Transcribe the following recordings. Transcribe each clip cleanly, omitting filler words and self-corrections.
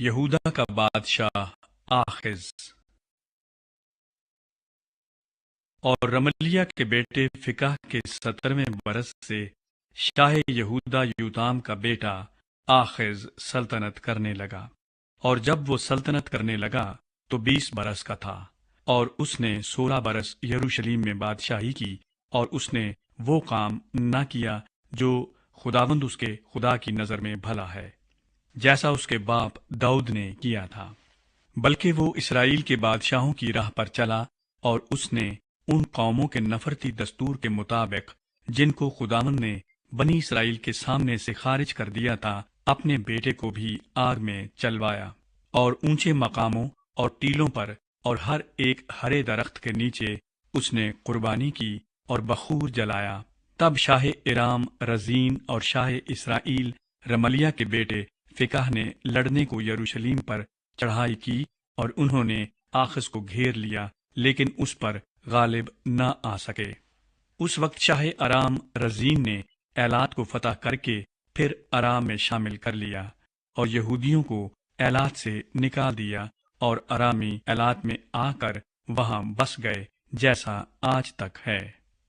یہودا کا بادشاہ آخز اور رملیہ کے بیٹے فکہ کے 17ویں برس سے شاہ یہودا یوتام کا بیٹا آخز سلطنت کرنے لگا، اور جب وہ سلطنت کرنے لگا تو 20 برس کا تھا، اور اس نے 16 برس یروشلیم میں بادشاہی کی، اور اس نے وہ کام نہ کیا جو خداوند اس کے خدا کی نظر میں بھلا ہے، جیسا اس کے باپ داؤد نے کیا تھا، بلکہ وہ اسرائیل کے بادشاہوں کی راہ پر چلا، اور اس نے ان قوموں کے نفرتی دستور کے مطابق جن کو خداوند نے بنی اسرائیل کے سامنے سے خارج کر دیا تھا، اپنے بیٹے کو بھی آگ میں چلوایا، اور اونچے مقاموں اور ٹیلوں پر اور ہر ایک ہرے درخت کے نیچے اس نے قربانی کی اور بخور جلایا۔ تب شاہ ارام رزین اور شاہ اسرائیل رملیہ کے بیٹے فکہ نے لڑنے کو یروشلیم پر چڑھائی کی، اور انہوں نے آخز کو گھیر لیا، لیکن اس پر غالب نہ آ سکے۔ اس وقت شاہ ارام رزین نے ایلات کو فتح کر کے پھر ارام میں شامل کر لیا، اور یہودیوں کو ایلات سے نکال دیا، اور ارامی ایلات میں آ کر وہاں بس گئے، جیسا آج تک ہے۔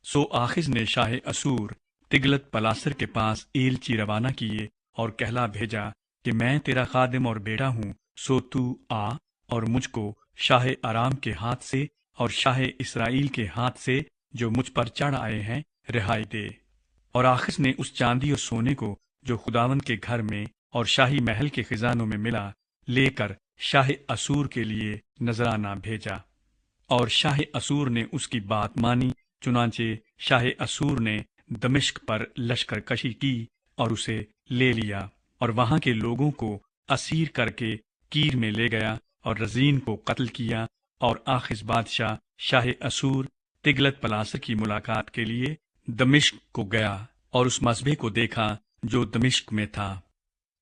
سو آخز نے شاہ اسور تگلت پلاسر کے پاس ایلچی روانہ کیے اور کہلا بھیجا کہ میں تیرا خادم اور بیٹا ہوں، سو تو آ اور مجھ کو شاہ ارام کے ہاتھ سے اور شاہ اسرائیل کے ہاتھ سے جو مجھ پر چڑھ آئے ہیں رہائی دے۔ اور آخز نے اس چاندی اور سونے کو جو خداوند کے گھر میں اور شاہی محل کے خزانوں میں ملا لے کر شاہ اسور کے لیے نذرانہ بھیجا، اور شاہ اسور نے اس کی بات مانی۔ چنانچہ شاہ اسور نے دمشق پر لشکر کشی کی اور اسے لے لیا، اور وہاں کے لوگوں کو اسیر کر کے کیر میں لے گیا، اور رزین کو قتل کیا۔ اور آخز بادشاہ شاہ اسور تگلت پلاسر کی ملاقات کے لیے دمشق کو گیا، اور اس مذبح کو دیکھا جو دمشق میں تھا،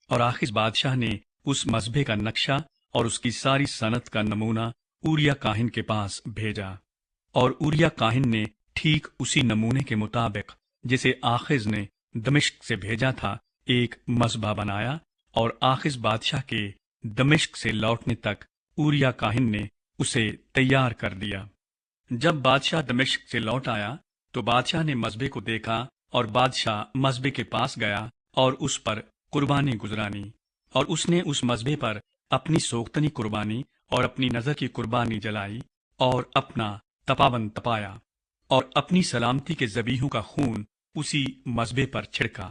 اور آخز بادشاہ نے اس مذبح کا نقشہ اور اس کی ساری صنعت کا نمونہ اوریا کاہن کے پاس بھیجا، اور اوریا کاہن نے ٹھیک اسی نمونے کے مطابق جسے آخز نے دمشق سے بھیجا تھا ایک مذبح بنایا، اور آخز بادشاہ کے دمشق سے لوٹنے تک اوریا کاہن نے اسے تیار کر دیا۔ جب بادشاہ دمشق سے لوٹ آیا تو بادشاہ نے مذبح کو دیکھا، اور بادشاہ مذبح کے پاس گیا اور اس پر قربانی گزرانی، اور اس نے اس مذبح پر اپنی سوختنی قربانی اور اپنی نظر کی قربانی جلائی، اور اپنا تپاون تپایا، اور اپنی سلامتی کے ذبیحوں کا خون اسی مذبح پر چھڑکا۔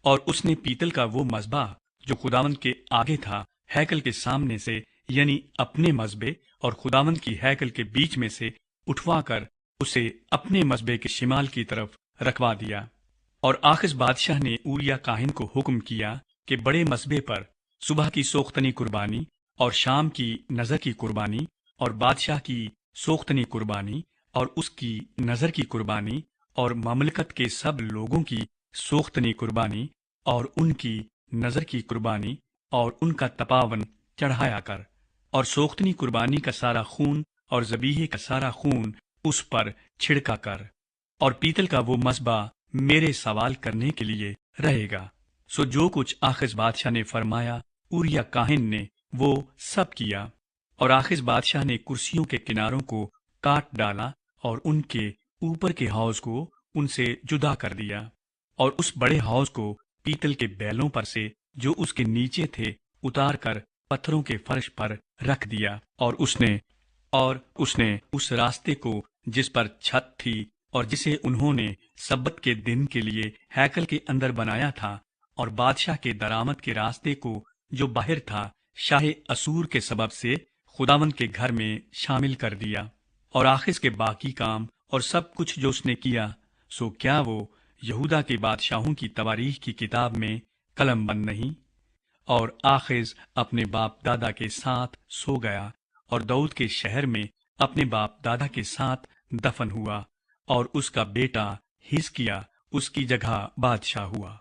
اور اس نے پیتل کا وہ مذبح جو خداوند کے آگے تھا ہیکل کے سامنے سے، یعنی اپنے مذبح اور خداوند کی ہیکل کے بیچ میں سے اٹھوا کر اسے اپنے مذبح کے شمال کی طرف رکھوا دیا۔ اور آخز بادشاہ نے اوریا کاہن کو حکم کیا کہ بڑے مذبح پر صبح کی سوختنی قربانی اور شام کی نظر کی قربانی اور بادشاہ کی سوختنی قربانی اور اس کی نظر کی قربانی اور مملکت کے سب لوگوں کی سوختنی قربانی اور ان کی نظر کی قربانی اور ان کا تپاون چڑھایا کر، اور سوختنی قربانی کا سارا خون اور ذبیحے کا سارا خون اس پر چھڑکا کر، اور پیتل کا وہ مذبح میرے سوال کرنے کے لیے رہے گا۔ سو جو کچھ آخز بادشاہ نے فرمایا اوریا کاہن نے وہ سب کیا، اور آخز بادشاہ نے کرسیوں کے کناروں کو کاٹ ڈالا اور ان کے اوپر کے حوض کو ان سے جدا کر دیا، اور اس بڑے حوض کو پیتل کے بیلوں پر سے جو اس کے نیچے تھے اتار کر پتھروں کے فرش پر رکھ دیا، اور اس نے اس راستے کو جس پر چھت تھی اور جسے انہوں نے سبت کے دن کے لیے ہیکل کے اندر بنایا تھا، اور بادشاہ کے درآمد کے راستے کو جو باہر تھا، شاہ اسور کے سبب سے خداوند کے گھر میں شامل کر دیا۔ اور آخز کے باقی کام اور سب کچھ جو اس نے کیا، سو کیا وہ یہودا کے بادشاہوں کی تواریخ کی کتاب میں قلم بند نہیں؟ اور آخز اپنے باپ دادا کے ساتھ سو گیا، اور داؤد کے شہر میں اپنے باپ دادا کے ساتھ دفن ہوا، اور اس کا بیٹا حزقیہ اس کی جگہ بادشاہ ہوا۔